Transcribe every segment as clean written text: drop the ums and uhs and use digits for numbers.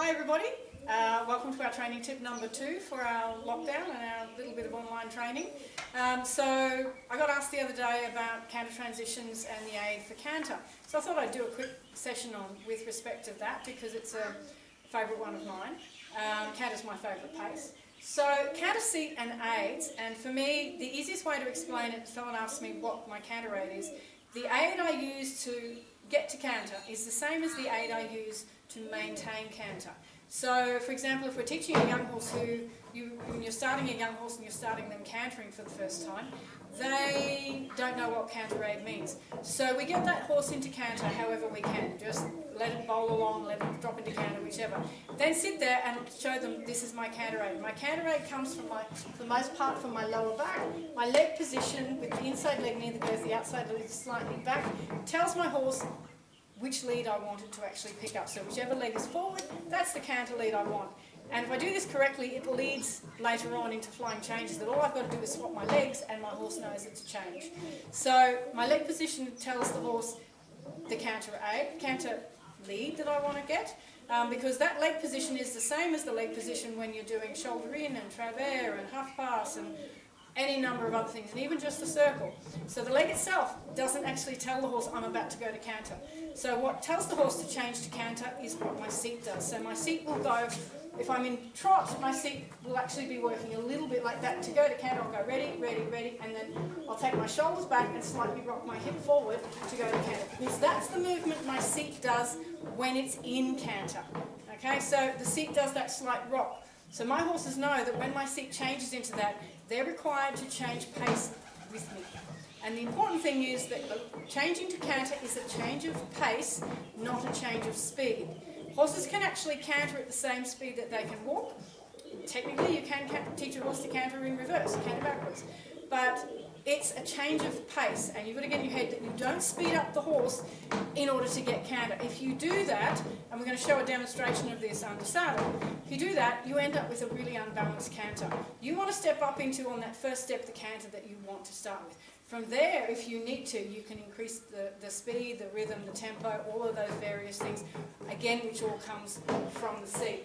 Hi everybody, welcome to our training tip number 2 for our lockdown and our little bit of online training. So I got asked the other day about canter transitions and the aid for canter. So I thought I'd do a quick session on with respect to that because it's a favourite one of mine. Canter's my favourite pace. So canter seat and aids, and for me the easiest way to explain it, if someone asks me what my canter aid is, the aid I use to get to canter is the same as the aid I use to maintain canter. So, for example, if we're teaching a young horse when you're starting a young horse and you're starting them cantering for the first time, they don't know what canter aid means. So we get that horse into canter however we can. Just let it bowl along, let it drop into canter, whichever. Then sit there and show them this is my canter aid. My canter aid comes from for the most part from my lower back. My leg position with the inside leg near the girth, the outside leg slightly back, tells my horse which lead I want it to actually pick up. So whichever leg is forward, that's the canter lead I want. And if I do this correctly, it leads later on into flying changes that all I've got to do is swap my legs and my horse knows it's a change. So my leg position tells the horse the canter lead that I want to get, because that leg position is the same as the leg position when you're doing shoulder in and travers and half pass and any number of other things, and even just the circle. So the leg itself doesn't actually tell the horse I'm about to go to canter. So what tells the horse to change to canter is what my seat does. So my seat will go, if I'm in trot, my seat will actually be working a little bit like that. To go to canter, I'll go ready, ready, ready, and then I'll take my shoulders back and slightly rock my hip forward to go to canter. Because that's the movement my seat does when it's in canter. Okay, so the seat does that slight rock. So my horses know that when my seat changes into that, they're required to change pace with me. And the important thing is that changing to canter is a change of pace, not a change of speed. Horses can actually canter at the same speed that they can walk. Technically, you can teach a horse to canter in reverse, canter backwards. But it's a change of pace, and you've got to get in your head that you don't speed up the horse in order to get canter. If you do that, and we're going to show a demonstration of this under saddle, if you do that, you end up with a really unbalanced canter. You want to step up into, on that first step, the canter that you want to start with. From there, if you need to, you can increase the speed, the rhythm, the tempo, all of those various things, again, which all comes from the seat.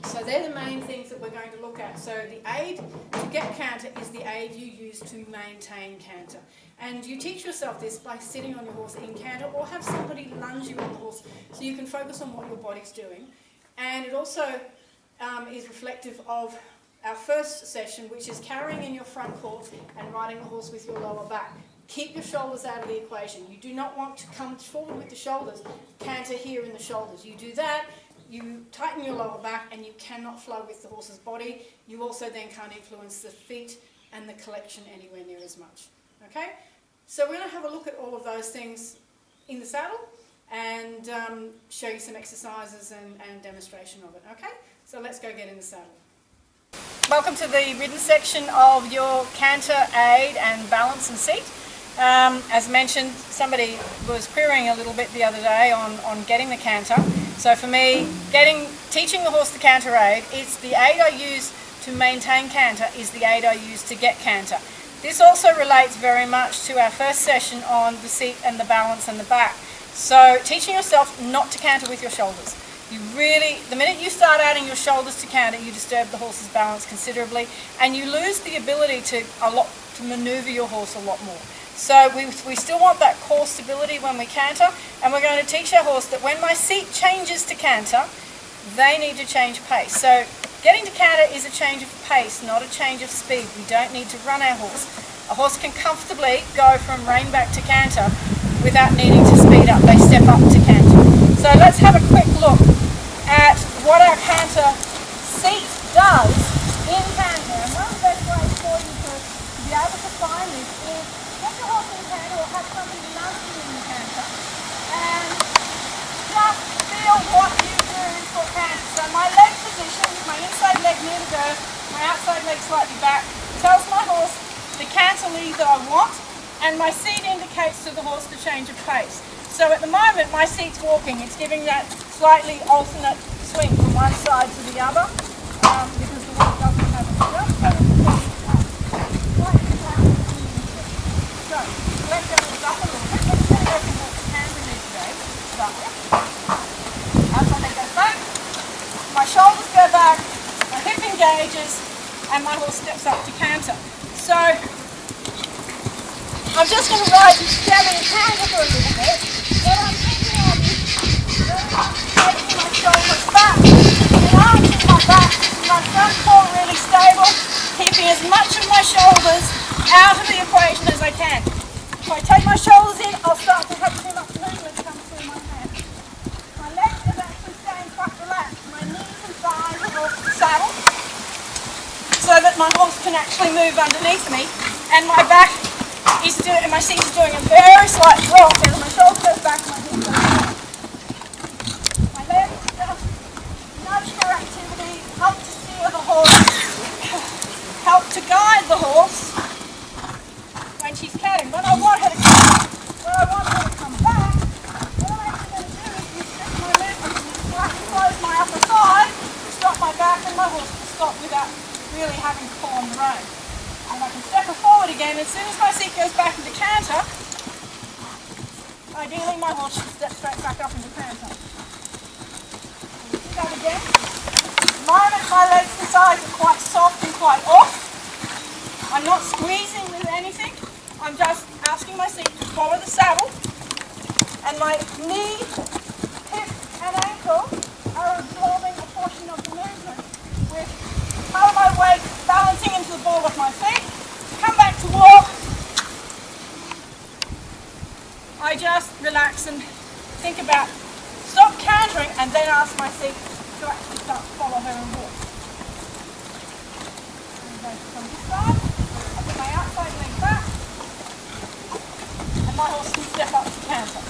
So they're the main things that we're going to look at. So the aid to get canter is the aid you use to maintain canter. And you teach yourself this by sitting on your horse in canter, or have somebody lunge you on the horse so you can focus on what your body's doing. And it also is reflective of our first session, which is carrying in your front court and riding the horse with your lower back. Keep your shoulders out of the equation. You do not want to come forward with the shoulders, canter here in the shoulders. You do that, you tighten your lower back and you cannot flow with the horse's body. You also then can't influence the feet and the collection anywhere near as much. Okay? So we're going to have a look at all of those things in the saddle and show you some exercises and demonstration of it. Okay? So let's go get in the saddle. Welcome to the ridden section of your canter aid and balance and seat. As mentioned, somebody was querying a little bit the other day on getting the canter. So for me, teaching the horse the canter aid, it's the aid I use to maintain canter is the aid I use to get canter. This also relates very much to our first session on the seat and the balance and the back. So teaching yourself not to canter with your shoulders. The minute you start adding your shoulders to canter, you disturb the horse's balance considerably, and you lose the ability to manoeuvre your horse a lot more. So we still want that core stability when we canter, and we're going to teach our horse that when my seat changes to canter, they need to change pace. So getting to canter is a change of pace, not a change of speed. We don't need to run our horse. A horse can comfortably go from rein back to canter without needing to speed up. They step up to canter. So let's have a quick look at what our canter seat does in canter. And one of the best ways for you to be able to find this is get your horse in canter or have somebody lunge you in the canter and just feel what you do for canter. So my leg position, my inside leg near the girth, my outside leg slightly back, tells my horse the canter lead that I want, and my seat indicates to the horse the change of pace. So at the moment my seat's walking, it's giving that slightly alternate swing from one side to the other because the horse doesn't have a jump. So let's go up a little bit. Let's go from what the canter is today. Start with. Outside leg goes back. engages, and my horse steps up to canter. So I'm just going to ride this down in canter for a little bit. What I'm thinking of is taking my shoulders back and arching my back, my front paw really stable, keeping as much of my shoulders out of the equation as I can. If I take my shoulders in, I'll start to have too much movement come through my hand. My legs are actually staying quite relaxed. My knees and thighs are off the saddle so that my horse can actually move underneath me, and my back is doing, my seat is doing a very slight drop as my shoulder goes back and my hip goes down. My legs just nudge for activity, help to steer the horse, help to guide the horse when she's catting. When I want her to come back, what I'm actually going to do is restrict my movement so I can close my upper thigh, stop my back, and my horse will stop without really having to pull on the rein. And I can step her forward again. As soon as my seat goes back into canter, ideally my horse should step straight back up into canter. We'll do that again. At the moment my legs and sides are quite soft and quite off. I'm not squeezing with anything. I'm just asking my seat to follow the saddle, and my knee, hip and ankle are absorbing a portion of the movement with part of my weight balancing into the ball of my feet. Come back to walk. I just relax and think about stop cantering and then ask my seat to actually start to follow her and walk. I'm going from this side. I put my outside leg back, and my horse can step up to canter.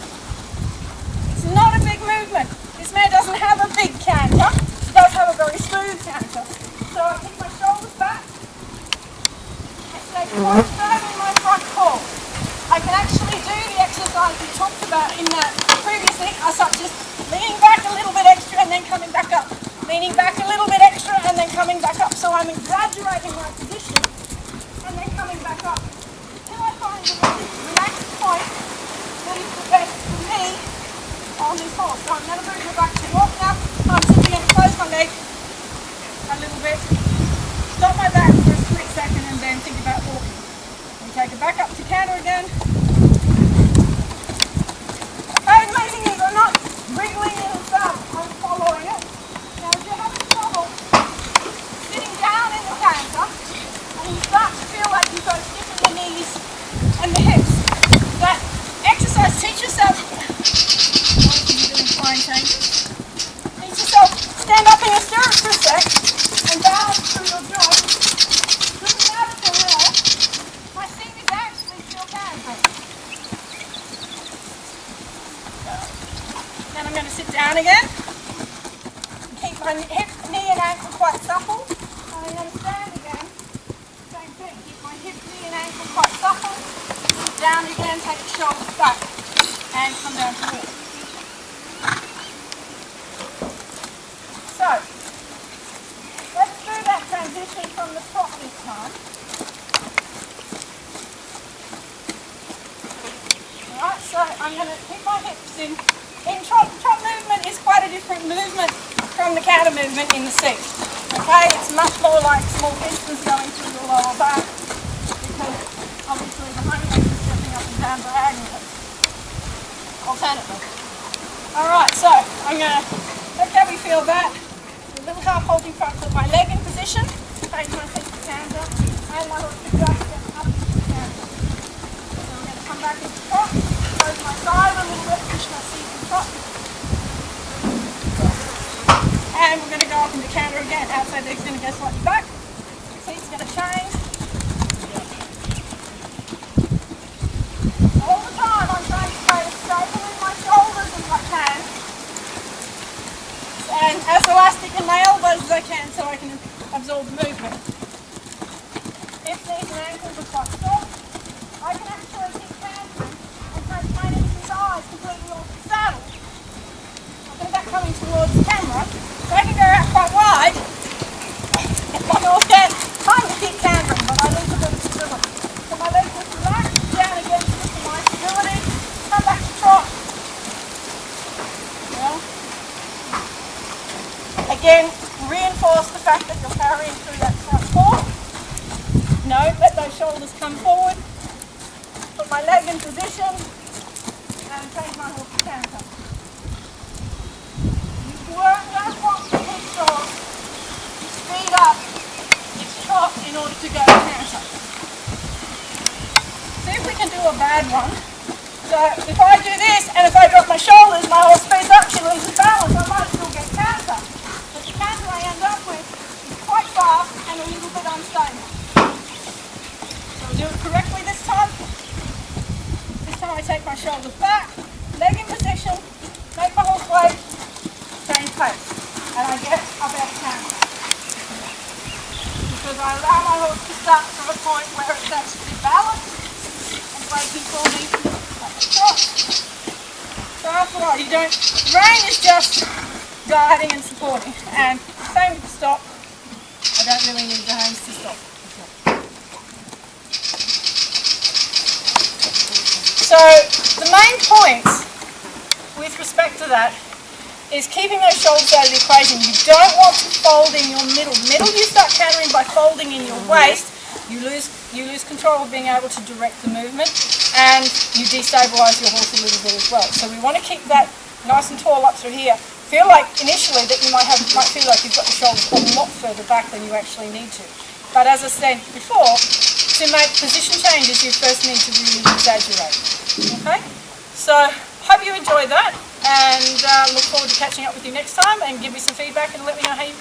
It's not a big movement. This mare doesn't have a big canter. She does have a very smooth canter. So I keep my shoulders back and stay quite firm in my front paw. I can actually do the exercise we talked about in that previously, such as leaning back a little bit extra and then coming back up. Leaning back a little bit extra and then coming back up. So I'm exaggerating my position and then coming back up until I find the relaxed point that is the best for me on this horse. So I'm going to move her back to walk now. I'm simply going to close my leg a little bit, stop my back for a split second, and then think about walking. And take it back up to canter again. And amazingly, I'm not wriggling in the saddle, I'm following it. Now if you're having trouble sitting down in the canter, and you start to feel like you've got to stiffen the knees and the hips, that exercise, teach yourself, doing flying changes, teach yourself, stand up in your stirrups for a sec, and balance through your joints. Looking out at the rail, my seat is actually still cantering. Then I'm going to sit down again. Keep my hip, knee and ankle quite supple. And I'm going to stand again. Same thing. Keep my hip, knee and ankle quite supple. Sit down again, take the shoulders back. And come down to walk. So, let's do that transition from the top this time. Alright, so I'm going to keep my hips in. Trot movement is quite a different movement from the canter movement in the seat. Okay, it's much more like small pistons going through the lower back, because obviously the hind leg is stepping up and down diagonally. Alternately. Alright, so I'm going to, look how we feel that. A little half holding front, put my leg in position, change my feet to canter, and my horse to just step up into the canter. So I'm going to come back into trot, close my side a little bit, push my seat in trot. And we're going to go up into canter again. Outside leg's going to go slightly back. Seat's going to change. All the time I'm trying to stay as stable in my shoulders as I can. And as elastic in my elbows as I can, so I can absorb movement. If knees and ankles are quite soft, I can actually keep cantering and take my knees and thighs completely off the saddle. I've got that coming towards the camera, so I can go out quite wide. My horse can kind of keep cantering, but I lose a bit of stability. So my legs will relax, down again, to my stability, come back to trot. Well, again, reinforce the fact that you're carrying through that front core. No, let those shoulders come forward. Put my leg in position and take my horse to canter. You don't want the hip dog to speed up its trot in order to go to canter. See if we can do a bad one. So if I do this and if I drop my shoulders, my horse speeds up, she loses balance, I might still get canter. But the canter I end up with is quite fast and a little bit unstable. So we'll do it correctly this time. This time I take my shoulders back, leg in position, make my horse wait, change pace, and I get a better canter. Because I allow my horse to start from a point where it's actually balanced and waiting for me. So after a while, you don't, rein is just guiding and supporting, and same with the stop, I don't really need the hands to stop. So the main points with respect to that is keeping those shoulders out of the equation. You don't want to fold in your middle. Middle you start cantering by folding in your waist, you lose control of being able to direct the movement, and you destabilise your horse a little bit as well. So we want to keep that nice and tall up through here. Feel like initially that you might feel like you've got the shoulders a lot further back than you actually need to. But as I said before, to make position changes you first need to really exaggerate. Okay? So hope you enjoyed that, and look forward to catching up with you next time, and give me some feedback and let me know how you